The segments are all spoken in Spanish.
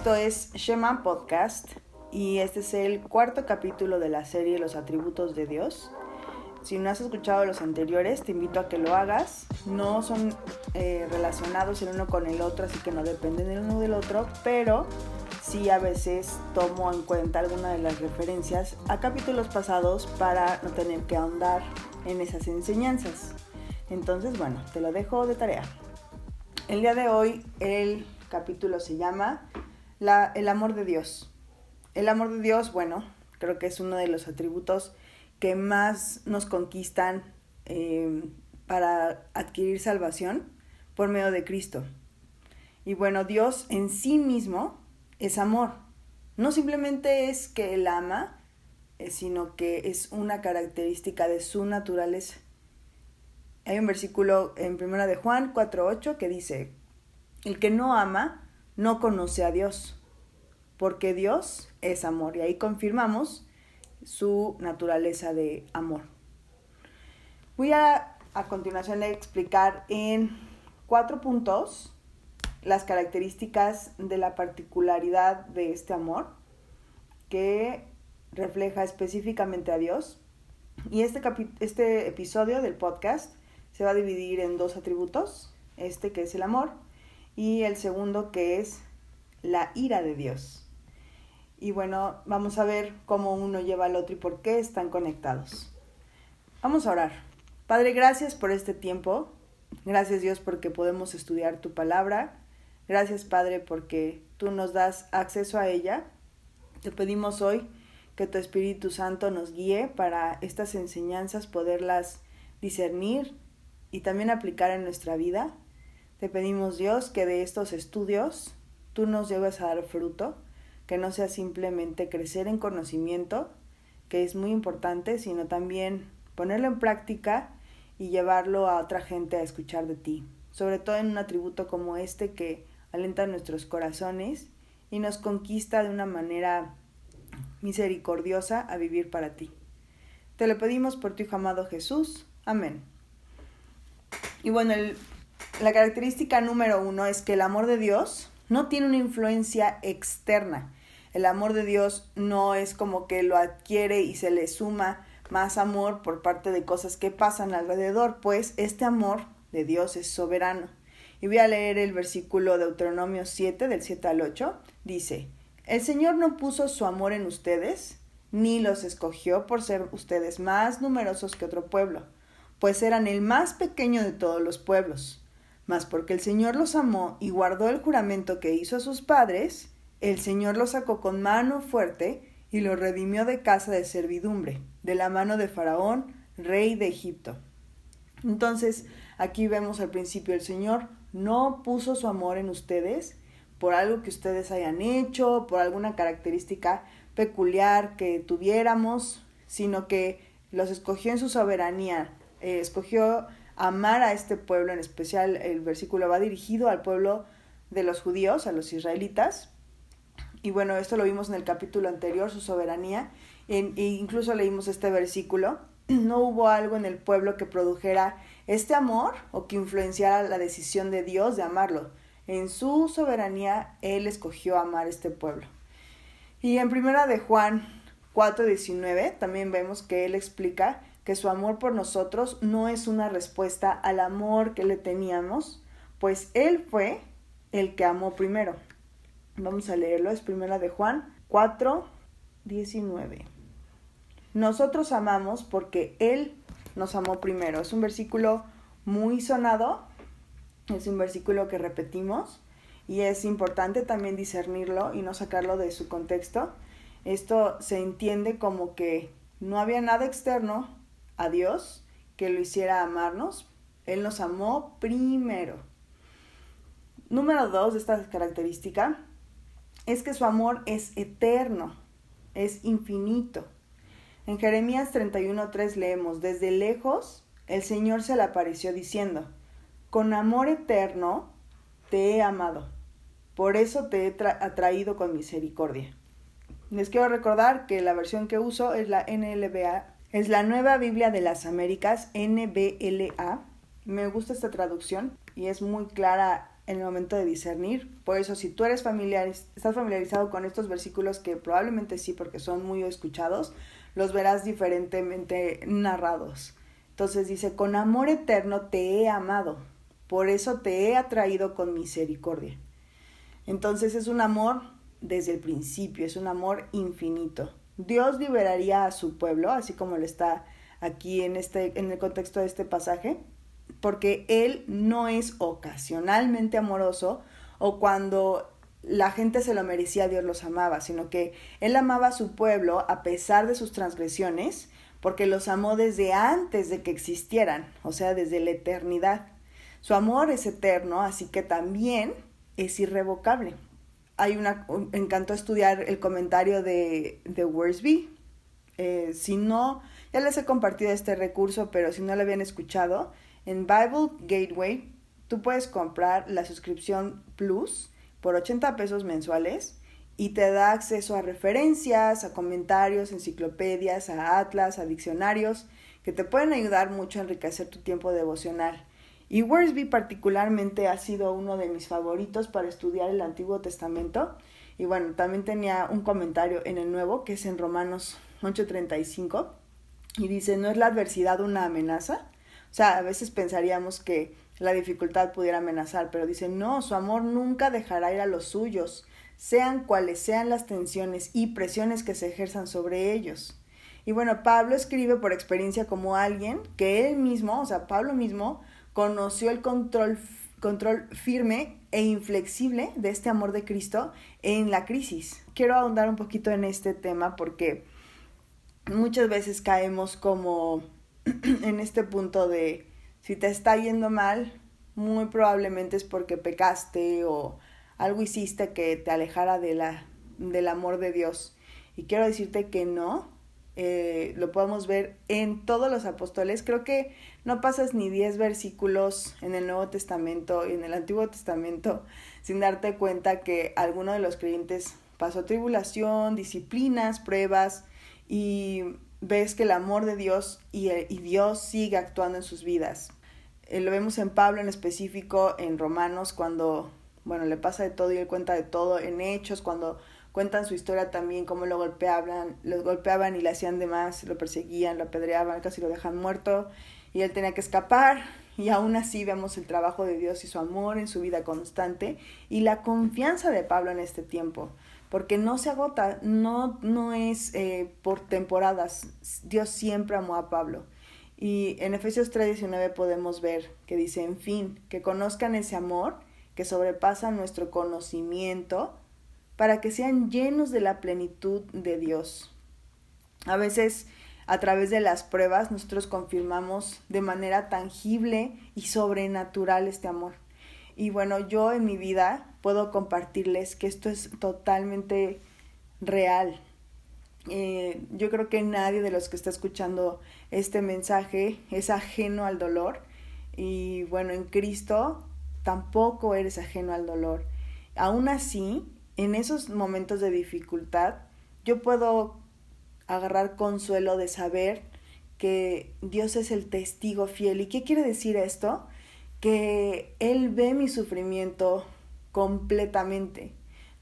Esto es Shema Podcast y este es el cuarto capítulo de la serie Los Atributos de Dios. Si no has escuchado los anteriores, te invito a que lo hagas. No son relacionados el uno con el otro, así que no dependen el uno del otro, pero sí a veces tomo en cuenta alguna de las referencias a capítulos pasados para no tener que ahondar en esas enseñanzas. Entonces, bueno, te lo dejo de tarea. El día de hoy el capítulo se llama El amor de Dios. El amor de Dios, bueno, creo que es uno de los atributos que más nos conquistan para adquirir salvación por medio de Cristo. Y bueno, Dios en sí mismo es amor. No simplemente es que Él ama, sino que es una característica de su naturaleza. Hay un versículo en 1 de Juan 4:8 que dice: el que no ama no conoce a Dios, porque Dios es amor. Y ahí confirmamos su naturaleza de amor. Voy a continuación explicar en 4 puntos las características de la particularidad de este amor que refleja específicamente a Dios. Y este episodio del podcast se va a dividir en 2 atributos, que es el amor y el segundo que es la ira de Dios. Y bueno, vamos a ver cómo uno lleva al otro y por qué están conectados. Vamos a orar. Padre, gracias por este tiempo. Gracias, Dios, porque podemos estudiar tu palabra. Gracias, Padre, porque tú nos das acceso a ella. Te pedimos hoy que tu Espíritu Santo nos guíe para estas enseñanzas, poderlas discernir y también aplicar en nuestra vida. Te pedimos, Dios, que de estos estudios tú nos lleves a dar fruto, que no sea simplemente crecer en conocimiento, que es muy importante, sino también ponerlo en práctica y llevarlo a otra gente a escuchar de ti, sobre todo en un atributo como este que alenta nuestros corazones y nos conquista de una manera misericordiosa a vivir para ti. Te lo pedimos por tu Hijo amado Jesús. Amén. Y bueno, la característica número 1 es que el amor de Dios no tiene una influencia externa. El amor de Dios no es como que lo adquiere y se le suma más amor por parte de cosas que pasan alrededor, pues este amor de Dios es soberano. Y voy a leer el versículo de Deuteronomio 7, del 7 al 8. Dice: el Señor no puso su amor en ustedes, ni los escogió por ser ustedes más numerosos que otro pueblo, pues eran el más pequeño de todos los pueblos. Mas porque el Señor los amó y guardó el juramento que hizo a sus padres, el Señor los sacó con mano fuerte y los redimió de casa de servidumbre, de la mano de Faraón, rey de Egipto. Entonces, aquí vemos al principio, el Señor no puso su amor en ustedes por algo que ustedes hayan hecho, por alguna característica peculiar que tuviéramos, sino que los escogió en su soberanía, escogió amar a este pueblo en especial. El versículo va dirigido al pueblo de los judíos, a los israelitas. Y bueno, esto lo vimos en el capítulo anterior, su soberanía, e incluso leímos este versículo. No hubo algo en el pueblo que produjera este amor o que influenciara la decisión de Dios de amarlo. En su soberanía, Él escogió amar a este pueblo. Y en 1 de Juan 4:19 también vemos que Él explica que su amor por nosotros no es una respuesta al amor que le teníamos, pues Él fue el que amó primero. Vamos a leerlo, es 1 de Juan 4:19. Nosotros amamos porque Él nos amó primero. Es un versículo muy sonado, es un versículo que repetimos y es importante también discernirlo y no sacarlo de su contexto. Esto se entiende como que no había nada externo a Dios que lo hiciera amarnos. Él nos amó primero. Número 2 de esta característica es que su amor es eterno, es infinito. En Jeremías 31:3 leemos: desde lejos el Señor se le apareció diciendo: con amor eterno te he amado, por eso te he atraído con misericordia. Les quiero recordar que la versión que uso es la NLBA, es la Nueva Biblia de las Américas, NBLA. Me gusta esta traducción y es muy clara en el momento de discernir. Por eso, si tú estás familiarizado con estos versículos, que probablemente sí, porque son muy escuchados, los verás diferentemente narrados. Entonces dice, con amor eterno te he amado, por eso te he atraído con misericordia. Entonces es un amor desde el principio, es un amor infinito. Dios liberaría a su pueblo, así como lo está aquí en el contexto de este pasaje, porque Él no es ocasionalmente amoroso o cuando la gente se lo merecía, Dios los amaba, sino que Él amaba a su pueblo a pesar de sus transgresiones, porque los amó desde antes de que existieran, o sea, desde la eternidad. Su amor es eterno, así que también es irrevocable. Me encantó estudiar el comentario de Wiersbe. Si no, ya les he compartido este recurso, pero si no lo habían escuchado, en Bible Gateway tú puedes comprar la suscripción Plus por 80 pesos mensuales y te da acceso a referencias, a comentarios, enciclopedias, a atlas, a diccionarios, que te pueden ayudar mucho a enriquecer tu tiempo devocional. Y Wiersbe particularmente ha sido uno de mis favoritos para estudiar el Antiguo Testamento. Y bueno, también tenía un comentario en el Nuevo, que es en Romanos 8:35, y dice, ¿no es la adversidad una amenaza? O sea, a veces pensaríamos que la dificultad pudiera amenazar, pero dice, no, su amor nunca dejará ir a los suyos, sean cuales sean las tensiones y presiones que se ejerzan sobre ellos. Y bueno, Pablo escribe por experiencia como alguien que él mismo, o sea, Pablo mismo, conoció el control firme e inflexible de este amor de Cristo en la crisis. Quiero ahondar un poquito en este tema porque muchas veces caemos como en este punto de si te está yendo mal, muy probablemente es porque pecaste o algo hiciste que te alejara del amor de Dios. Y quiero decirte que no. Lo podemos ver en todos los apóstoles. Creo que no pasas ni 10 versículos en el Nuevo Testamento y en el Antiguo Testamento sin darte cuenta que alguno de los creyentes pasó tribulación, disciplinas, pruebas, y ves que el amor de Dios y Dios sigue actuando en sus vidas. Lo vemos en Pablo en específico, en Romanos, cuando le pasa de todo y él cuenta de todo, en Hechos, cuando cuentan su historia también, cómo lo golpeaban y le hacían de más, lo perseguían, lo apedreaban, casi lo dejan muerto, y él tenía que escapar, y aún así vemos el trabajo de Dios y su amor en su vida constante, y la confianza de Pablo en este tiempo, porque no se agota, no es por temporadas. Dios siempre amó a Pablo. Y en Efesios 3:19 podemos ver que dice, en fin, que conozcan ese amor que sobrepasa nuestro conocimiento, para que sean llenos de la plenitud de Dios. A veces, a través de las pruebas, nosotros confirmamos de manera tangible y sobrenatural este amor. Y bueno, yo en mi vida puedo compartirles que esto es totalmente real. Yo creo que nadie de los que está escuchando este mensaje es ajeno al dolor. Y bueno, en Cristo tampoco eres ajeno al dolor. Aún así, en esos momentos de dificultad, yo puedo agarrar consuelo de saber que Dios es el testigo fiel. ¿Y qué quiere decir esto? Que Él ve mi sufrimiento completamente,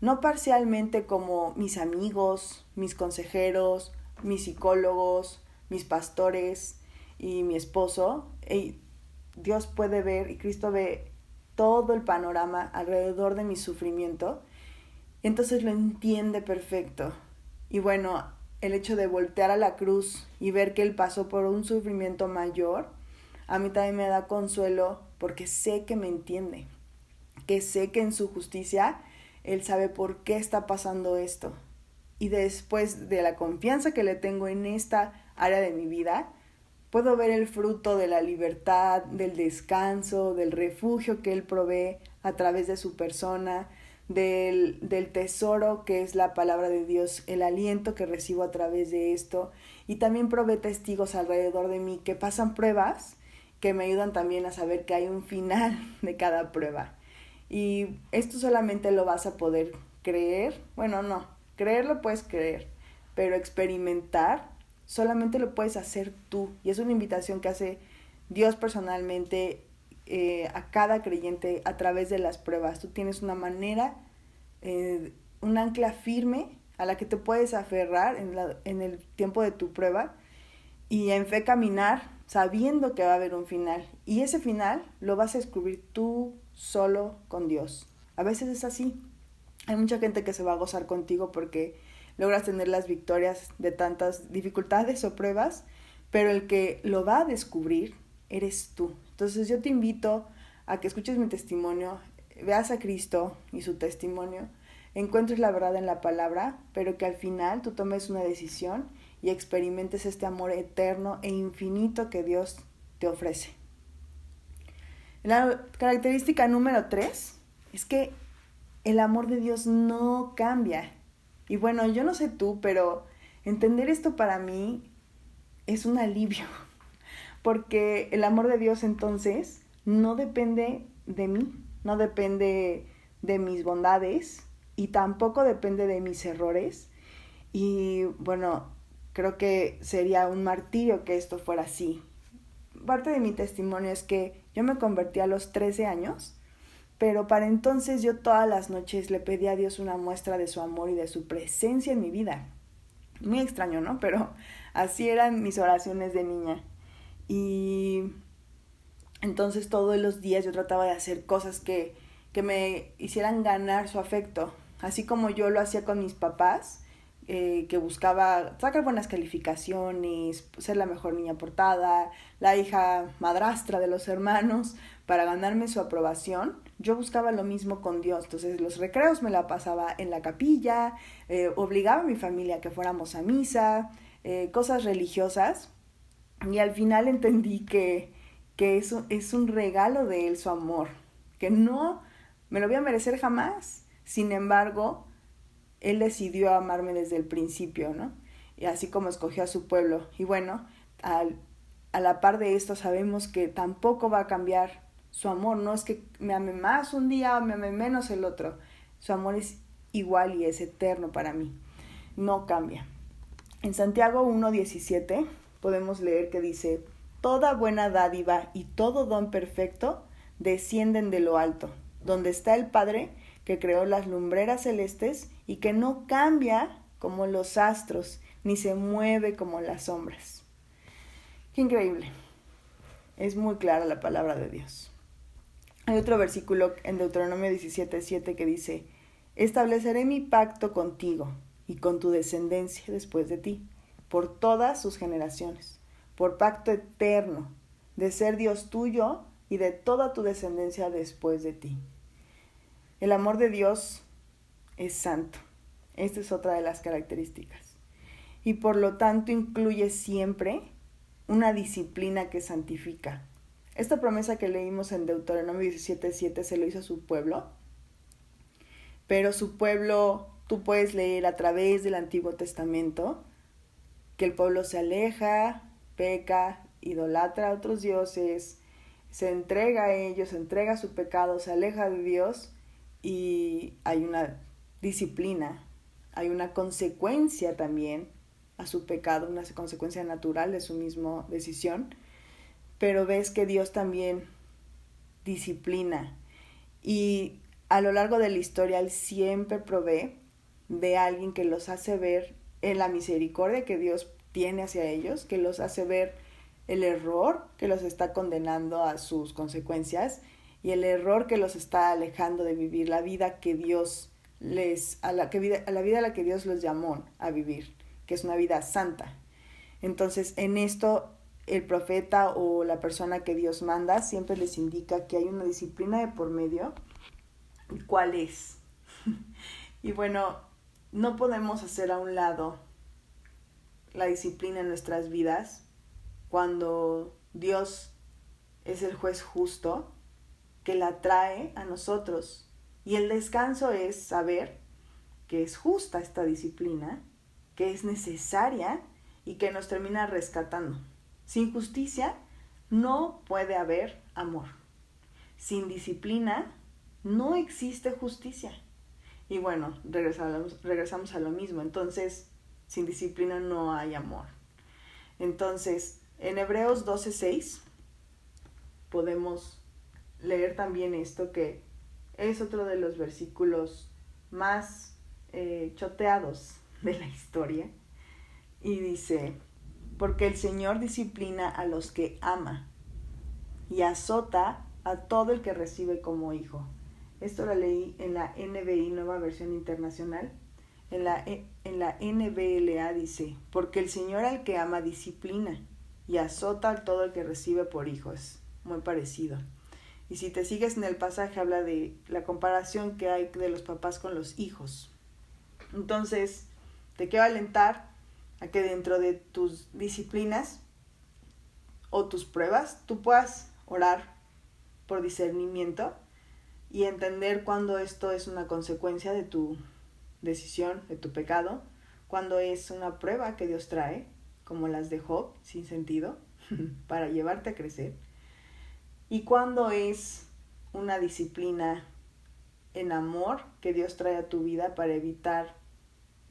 no parcialmente como mis amigos, mis consejeros, mis psicólogos, mis pastores y mi esposo. Dios puede ver y Cristo ve todo el panorama alrededor de mi sufrimiento. Entonces lo entiende perfecto. Y bueno, el hecho de voltear a la cruz y ver que Él pasó por un sufrimiento mayor, a mí también me da consuelo porque sé que me entiende, que sé que en su justicia Él sabe por qué está pasando esto. Y después de la confianza que le tengo en esta área de mi vida, puedo ver el fruto de la libertad, del descanso, del refugio que Él provee a través de su persona, del tesoro que es la palabra de Dios, el aliento que recibo a través de esto. Y también provee testigos alrededor de mí que pasan pruebas que me ayudan también a saber que hay un final de cada prueba. Y esto solamente lo vas a poder creer, bueno, no, creer lo puedes creer, pero experimentar solamente lo puedes hacer tú. Y es una invitación que hace Dios personalmente a cada creyente a través de las pruebas. Tú tienes una manera, un ancla firme a la que te puedes aferrar en el tiempo de tu prueba y en fe caminar sabiendo que va a haber un final. Y ese final lo vas a descubrir tú solo con Dios. A veces es así. Hay mucha gente que se va a gozar contigo porque logras tener las victorias de tantas dificultades o pruebas, pero el que lo va a descubrir eres tú. Entonces yo te invito a que escuches mi testimonio, veas a Cristo y su testimonio, encuentres la verdad en la palabra, pero que al final tú tomes una decisión y experimentes este amor eterno e infinito que Dios te ofrece. La característica número 3 es que el amor de Dios no cambia. Y bueno, yo no sé tú, pero entender esto para mí es un alivio, porque el amor de Dios entonces no depende de mí, no depende de mis bondades y tampoco depende de mis errores. Y bueno, creo que sería un martirio que esto fuera así. Parte de mi testimonio es que yo me convertí a los 13 años, pero para entonces yo todas las noches le pedí a Dios una muestra de su amor y de su presencia en mi vida. Muy extraño, ¿no? Pero así eran mis oraciones de niña. Y entonces todos los días yo trataba de hacer cosas que me hicieran ganar su afecto. Así como yo lo hacía con mis papás, que buscaba sacar buenas calificaciones, ser la mejor niña portada, la hija madrastra de los hermanos, para ganarme su aprobación. Yo buscaba lo mismo con Dios. Entonces los recreos me la pasaba en la capilla, obligaba a mi familia a que fuéramos a misa, cosas religiosas. Y al final entendí que eso es un regalo de Él, su amor, que no me lo voy a merecer jamás. Sin embargo, Él decidió amarme desde el principio, ¿no? Y así como escogió a su pueblo. Y bueno, a la par de esto sabemos que tampoco va a cambiar su amor. No es que me ame más un día o me ame menos el otro. Su amor es igual y es eterno para mí. No cambia. En Santiago 1:17 podemos leer que dice: toda buena dádiva y todo don perfecto descienden de lo alto, donde está el Padre que creó las lumbreras celestes y que no cambia como los astros, ni se mueve como las sombras. Qué increíble. Es muy clara la palabra de Dios. Hay otro versículo en Deuteronomio 17:7 que dice: estableceré mi pacto contigo y con tu descendencia después de ti, por todas sus generaciones, por pacto eterno, de ser Dios tuyo y de toda tu descendencia después de ti. El amor de Dios es santo. Esta es otra de las características. Y por lo tanto incluye siempre una disciplina que santifica. Esta promesa que leímos en Deuteronomio 17:7 se lo hizo a su pueblo, pero su pueblo, tú puedes leer a través del Antiguo Testamento, que el pueblo se aleja, peca, idolatra a otros dioses, se entrega a ellos, se entrega a su pecado, se aleja de Dios y hay una disciplina, hay una consecuencia también a su pecado, una consecuencia natural de su misma decisión, pero ves que Dios también disciplina y a lo largo de la historia Él siempre provee de alguien que los hace ver en la misericordia que Dios tiene hacia ellos, que los hace ver el error que los está condenando a sus consecuencias y el error que los está alejando de vivir la vida que Dios a la vida a la que Dios los llamó a vivir, que es una vida santa. Entonces, en esto el profeta o la persona que Dios manda siempre les indica que hay una disciplina de por medio. ¿Y cuál es? Y bueno, no podemos hacer a un lado la disciplina en nuestras vidas cuando Dios es el juez justo que la trae a nosotros. Y el descanso es saber que es justa esta disciplina, que es necesaria y que nos termina rescatando. Sin justicia no puede haber amor. Sin disciplina no existe justicia. Y bueno, regresamos a lo mismo. Entonces, sin disciplina no hay amor. Entonces, en Hebreos 12:6 podemos leer también esto, que es otro de los versículos más choteados de la historia. Y dice, porque el Señor disciplina a los que ama y azota a todo el que recibe como hijo. Esto lo leí en la NBI, Nueva Versión Internacional. En la NBLA dice, porque el Señor al que ama disciplina y azota a todo el que recibe por hijo. Es muy parecido. Y si te sigues en el pasaje, habla de la comparación que hay de los papás con los hijos. Entonces, te quiero alentar a que dentro de tus disciplinas o tus pruebas, tú puedas orar por discernimiento y entender cuándo esto es una consecuencia de tu decisión, de tu pecado, cuándo es una prueba que Dios trae, como las de Job, sin sentido, para llevarte a crecer, y cuándo es una disciplina en amor que Dios trae a tu vida para evitar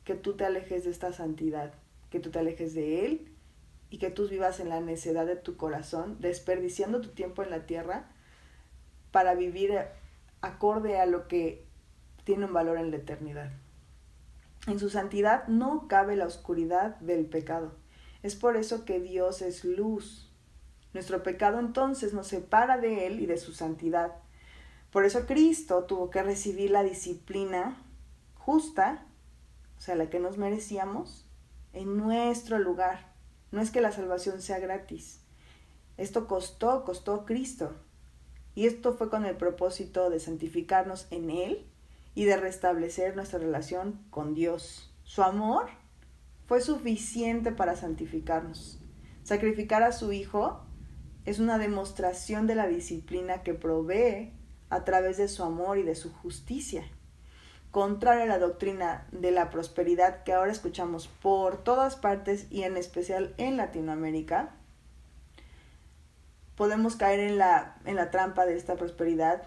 que tú te alejes de esta santidad, que tú te alejes de Él y que tú vivas en la necedad de tu corazón, desperdiciando tu tiempo en la tierra para vivir acorde a lo que tiene un valor en la eternidad. En su santidad no cabe la oscuridad del pecado. Es por eso que Dios es luz. Nuestro pecado entonces nos separa de Él y de su santidad. Por eso Cristo tuvo que recibir la disciplina justa, o sea, la que nos merecíamos, en nuestro lugar. No es que la salvación sea gratis. Esto costó Cristo. Y esto fue con el propósito de santificarnos en Él y de restablecer nuestra relación con Dios. Su amor fue suficiente para santificarnos. Sacrificar a su Hijo es una demostración de la disciplina que provee a través de su amor y de su justicia. Contrario a la doctrina de la prosperidad que ahora escuchamos por todas partes y en especial en Latinoamérica, podemos caer en la trampa de esta prosperidad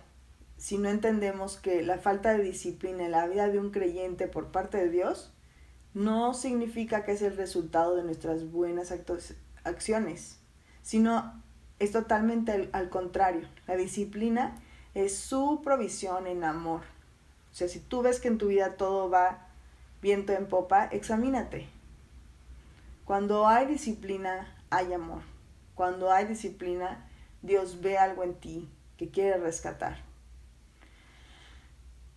si no entendemos que la falta de disciplina en la vida de un creyente por parte de Dios no significa que es el resultado de nuestras buenas acciones, sino es totalmente al contrario. La disciplina es su provisión en amor. O sea, si tú ves que en tu vida todo va viento en popa, examínate. Cuando hay disciplina, hay amor. Cuando hay disciplina, Dios ve algo en ti que quiere rescatar.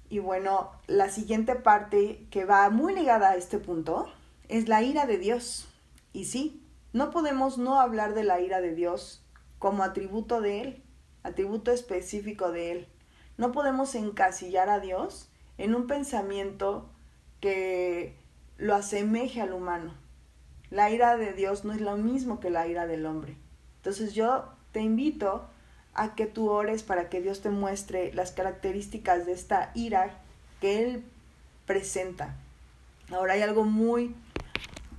Y bueno, la siguiente parte que va muy ligada a este punto es la ira de Dios. Y sí, no podemos no hablar de la ira de Dios como atributo de Él, atributo específico de Él. No podemos encasillar a Dios en un pensamiento que lo asemeje al humano. La ira de Dios no es lo mismo que la ira del hombre. Entonces yo te invito a que tú ores para que Dios te muestre las características de esta ira que Él presenta. Ahora hay algo muy,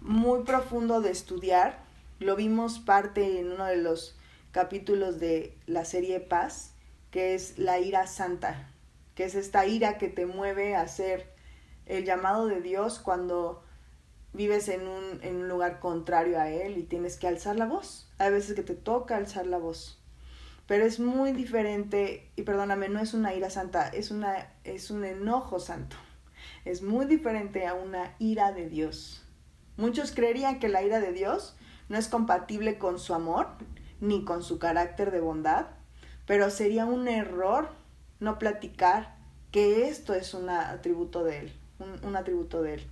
muy profundo de estudiar. Lo vimos parte en uno de los capítulos de la serie Paz, que es la ira santa, que es esta ira que te mueve a hacer el llamado de Dios cuando vives en un lugar contrario a Él y tienes que alzar la voz. Hay veces que te toca alzar la voz. Pero es muy diferente, y perdóname, no es una ira santa, es un enojo santo. Es muy diferente a una ira de Dios. Muchos creerían que la ira de Dios no es compatible con su amor, ni con su carácter de bondad, pero sería un error no platicar que esto es un atributo de Él, un atributo de Él.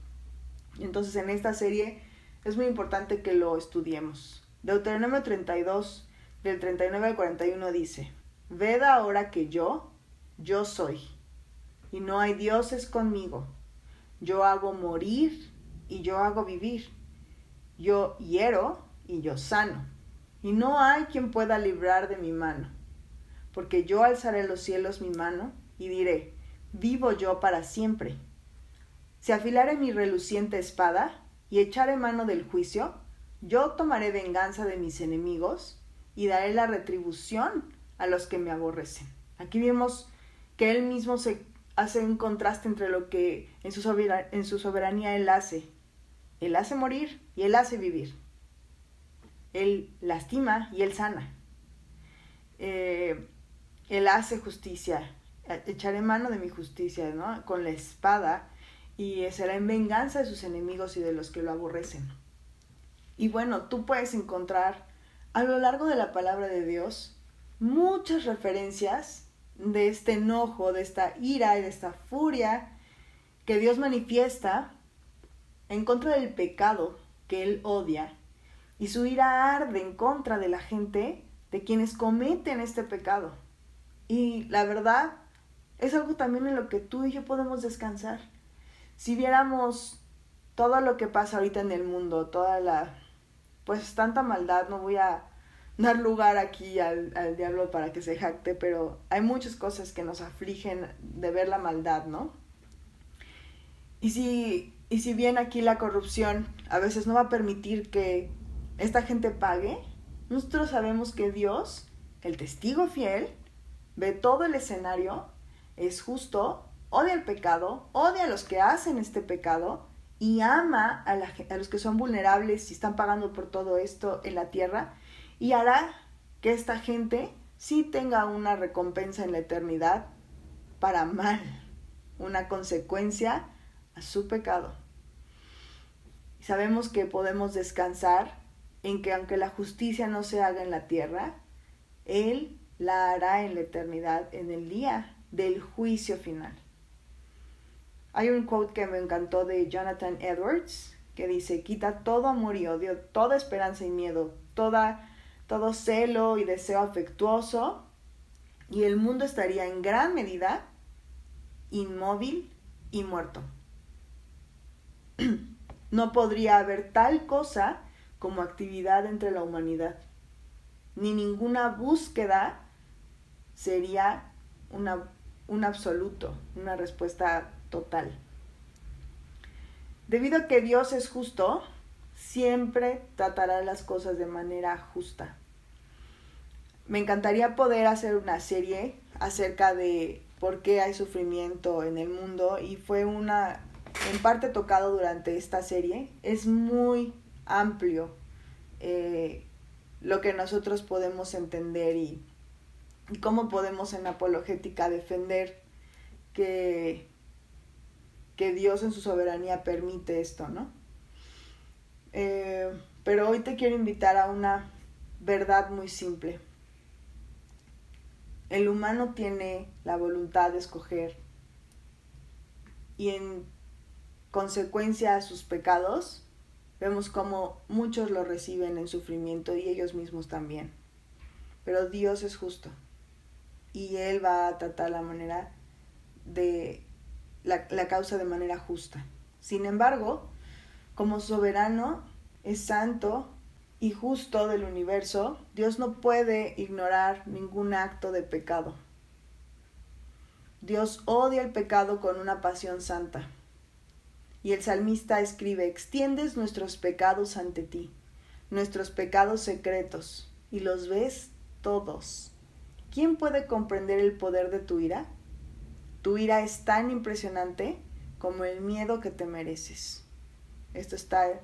Entonces en esta serie es muy importante que lo estudiemos. Deuteronomio 32, del 39 al 41 dice: Ved ahora que yo soy, y no hay dioses conmigo. Yo hago morir y yo hago vivir. Yo hiero y yo sano. Y no hay quien pueda librar de mi mano. Porque yo alzaré los cielos mi mano y diré: vivo yo para siempre. Si afilare mi reluciente espada y echaré mano del juicio, yo tomaré venganza de mis enemigos y daré la retribución a los que me aborrecen. Aquí vemos que Él mismo se hace un contraste entre lo que en su soberanía Él hace. Él hace morir y Él hace vivir. Él lastima y Él sana. Él hace justicia, echaré mano de mi justicia, ¿no? Con la espada, y será en venganza de sus enemigos y de los que lo aborrecen. Y bueno, tú puedes encontrar a lo largo de la palabra de Dios muchas referencias de este enojo, de esta ira y de esta furia que Dios manifiesta en contra del pecado que Él odia. Y su ira arde en contra de la gente, de quienes cometen este pecado. Y la verdad, es algo también en lo que tú y yo podemos descansar. Si viéramos todo lo que pasa ahorita en el mundo, pues tanta maldad, no voy a dar lugar aquí al diablo para que se jacte, pero hay muchas cosas que nos afligen de ver la maldad, ¿no? Y si bien aquí la corrupción a veces no va a permitir que esta gente pague, nosotros sabemos que Dios, el testigo fiel, ve todo el escenario, es justo, odia el pecado, odia a los que hacen este pecado y ama a los que son vulnerables y están pagando por todo esto en la tierra, y hará que esta gente sí tenga una recompensa en la eternidad para mal, una consecuencia a su pecado. Y sabemos que podemos descansar en que aunque la justicia no se haga en la tierra, Él la hará en la eternidad, en el día del juicio final. Hay un quote que me encantó de Jonathan Edwards que dice: quita todo amor y odio, toda esperanza y miedo, todo celo y deseo afectuoso, y el mundo estaría en gran medida inmóvil y muerto. No podría haber tal cosa como actividad entre la humanidad, ni ninguna búsqueda sería un absoluto, una respuesta total. Debido a que Dios es justo, siempre tratará las cosas de manera justa. Me encantaría poder hacer una serie acerca de por qué hay sufrimiento en el mundo, y fue en parte tocado durante esta serie. Es muy amplio lo que nosotros podemos entender y cómo podemos en apologética defender que Dios en su soberanía permite esto, ¿no? Pero hoy te quiero invitar a una verdad muy simple. El humano tiene la voluntad de escoger, y en consecuencia a sus pecados, vemos cómo muchos lo reciben en sufrimiento y ellos mismos también. Pero Dios es justo y Él va a tratar la causa de manera justa. Sin embargo, como soberano, es santo y justo del universo, Dios no puede ignorar ningún acto de pecado. Dios odia el pecado con una pasión santa. Y el salmista escribe: extiendes nuestros pecados ante ti, nuestros pecados secretos, y los ves todos. ¿Quién puede comprender el poder de tu ira? Tu ira es tan impresionante como el miedo que te mereces. Esto está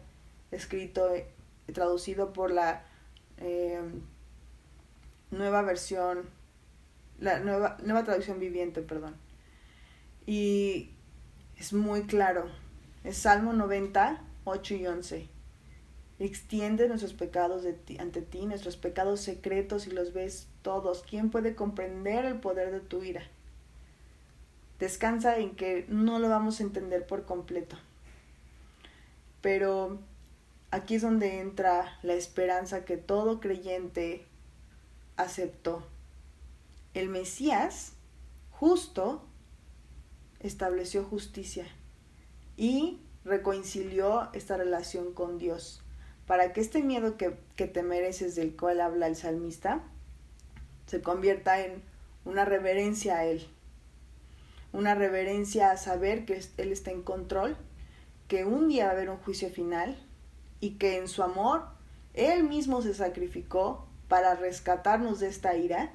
escrito, traducido por la nueva traducción viviente, perdón. Y es muy claro. Es Salmo 90, 8 y 11. Extiende nuestros pecados ante ti, nuestros pecados secretos, y los ves todos. ¿Quién puede comprender el poder de tu ira? Descansa en que no lo vamos a entender por completo. Pero aquí es donde entra la esperanza que todo creyente aceptó. El Mesías, justo, estableció justicia y reconcilió esta relación con Dios, para que este miedo que te mereces, del cual habla el salmista, se convierta en una reverencia a Él, una reverencia a saber que Él está en control, que un día va a haber un juicio final, y que en su amor Él mismo se sacrificó para rescatarnos de esta ira,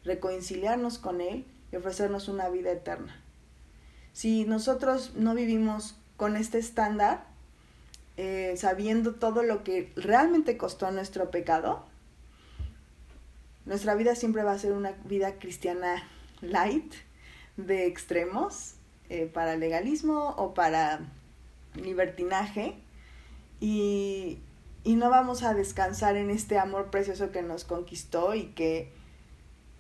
reconciliarnos con Él y ofrecernos una vida eterna. Si nosotros no vivimos con este estándar, sabiendo todo lo que realmente costó nuestro pecado, nuestra vida siempre va a ser una vida cristiana light, de extremos, para legalismo o para libertinaje, y no vamos a descansar en este amor precioso que nos conquistó y que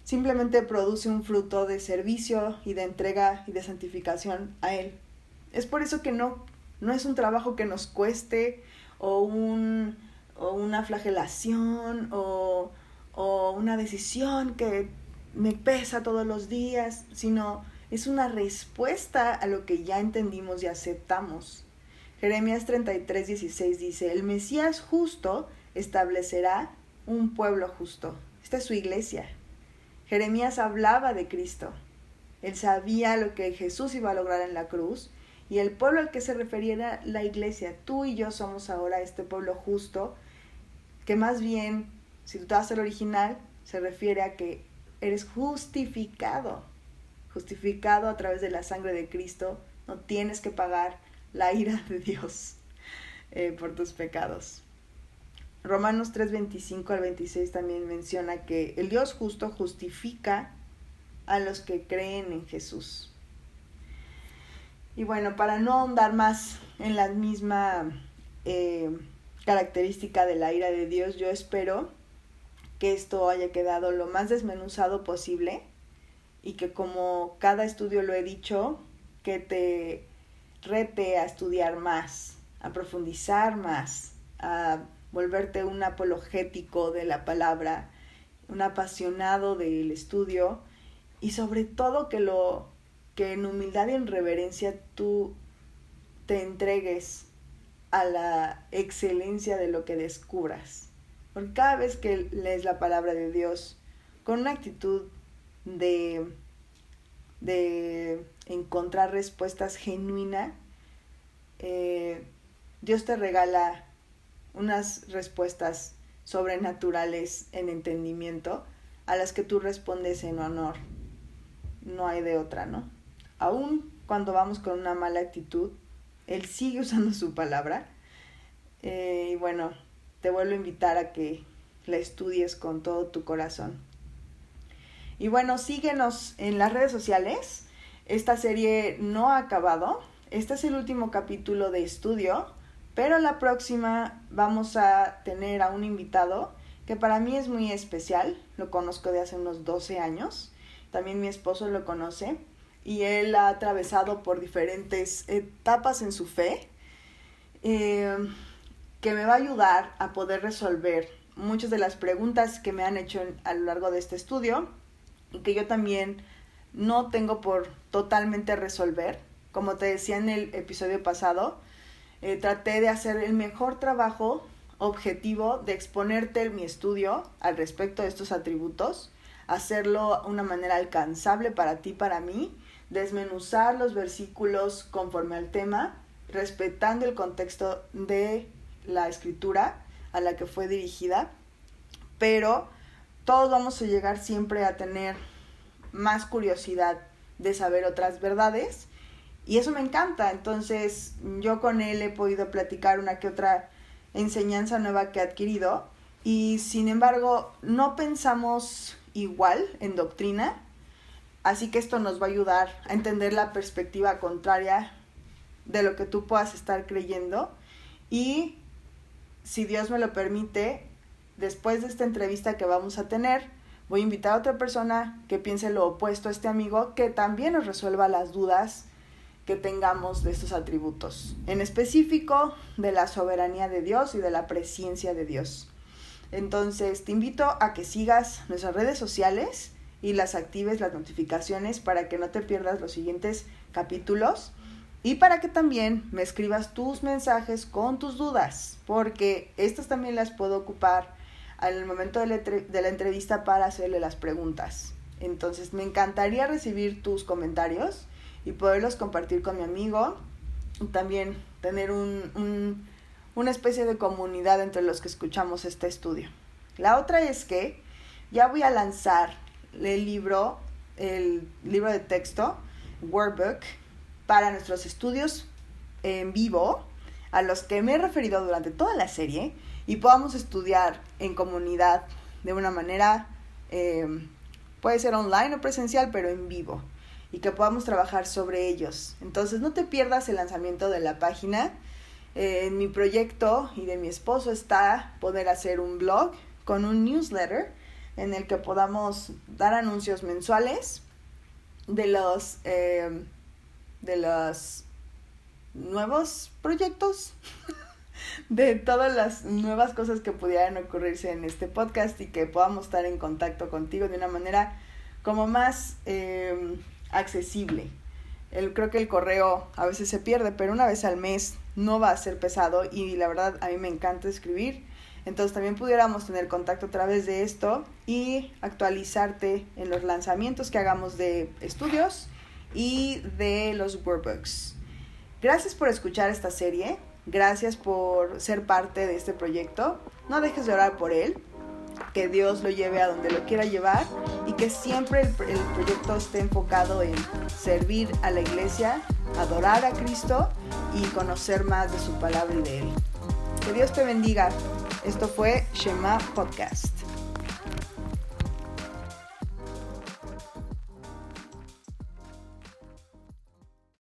simplemente produce un fruto de servicio y de entrega y de santificación a Él. Es por eso que no es un trabajo que nos cueste o una flagelación o una decisión que me pesa todos los días, sino es una respuesta a lo que ya entendimos y aceptamos. Jeremías 33:16 dice: el Mesías justo establecerá un pueblo justo. Esta es su iglesia. Jeremías hablaba de Cristo. Él sabía lo que Jesús iba a lograr en la cruz, y el pueblo al que se refería era la iglesia. Tú y yo somos ahora este pueblo justo, que más bien, si tú te vas al original, se refiere a que eres justificado a través de la sangre de Cristo. No tienes que pagar la ira de Dios por tus pecados. Romanos 3:25 al 26 también menciona que el Dios justo justifica a los que creen en Jesús. Y bueno, para no ahondar más en la misma característica de la ira de Dios, yo espero que esto haya quedado lo más desmenuzado posible y que, como cada estudio lo he dicho, que te rete a estudiar más, a profundizar más, a volverte un apologético de la palabra, un apasionado del estudio, y sobre todo que en humildad y en reverencia tú te entregues a la excelencia de lo que descubras. Porque cada vez que lees la palabra de Dios con una actitud de encontrar respuestas genuina, Dios te regala unas respuestas sobrenaturales en entendimiento a las que tú respondes en honor. No hay de otra, ¿no? Aún cuando vamos con una mala actitud, Él sigue usando su palabra. Y bueno, te vuelvo a invitar a que la estudies con todo tu corazón. Y bueno, síguenos en las redes sociales. Esta serie no ha acabado. Este es el último capítulo de estudio, pero la próxima vamos a tener a un invitado que para mí es muy especial. Lo conozco de hace unos 12 años. También mi esposo lo conoce y él ha atravesado por diferentes etapas en su fe, que me va a ayudar a poder resolver muchas de las preguntas que me han hecho a lo largo de este estudio y que yo también no tengo por totalmente resolver. Como te decía en el episodio pasado, traté de hacer el mejor trabajo objetivo de exponerte mi estudio al respecto de estos atributos, hacerlo de una manera alcanzable para ti, para mí, desmenuzar los versículos conforme al tema, respetando el contexto de la escritura a la que fue dirigida, pero todos vamos a llegar siempre a tener más curiosidad de saber otras verdades, y eso me encanta. Entonces yo con él he podido platicar una que otra enseñanza nueva que he adquirido, y sin embargo no pensamos igual en doctrina, así que esto nos va a ayudar a entender la perspectiva contraria de lo que tú puedas estar creyendo. Y si Dios me lo permite, después de esta entrevista que vamos a tener, voy a invitar a otra persona que piense lo opuesto a este amigo, que también nos resuelva las dudas que tengamos de estos atributos, en específico de la soberanía de Dios y de la presciencia de Dios. Entonces te invito a que sigas nuestras redes sociales y las actives las notificaciones para que no te pierdas los siguientes capítulos, y para que también me escribas tus mensajes con tus dudas, porque estas también las puedo ocupar en el momento de la entrevista para hacerle las preguntas. Entonces me encantaría recibir tus comentarios y poderlos compartir con mi amigo, y también tener una especie de comunidad entre los que escuchamos este estudio. La otra es que ya voy a lanzar el libro de texto, Workbook, para nuestros estudios en vivo, a los que me he referido durante toda la serie, y podamos estudiar en comunidad de una manera puede ser online o presencial, pero en vivo, y que podamos trabajar sobre ellos. Entonces no te pierdas el lanzamiento de la página. En mi proyecto y de mi esposo está poder hacer un blog con un newsletter en el que podamos dar anuncios mensuales de los nuevos proyectos, de todas las nuevas cosas que pudieran ocurrirse en este podcast, y que podamos estar en contacto contigo de una manera como más accesible. Creo que el correo a veces se pierde, pero una vez al mes no va a ser pesado, y la verdad a mí me encanta escribir. Entonces también pudiéramos tener contacto a través de esto y actualizarte en los lanzamientos que hagamos de estudios y de los workbooks. Gracias por escuchar esta serie, gracias por ser parte de este proyecto. No dejes de orar por él, que Dios lo lleve a donde lo quiera llevar, y que siempre el proyecto esté enfocado en servir a la iglesia, adorar a Cristo y conocer más de su palabra y de Él. Que Dios te bendiga. Esto fue Shema Podcast.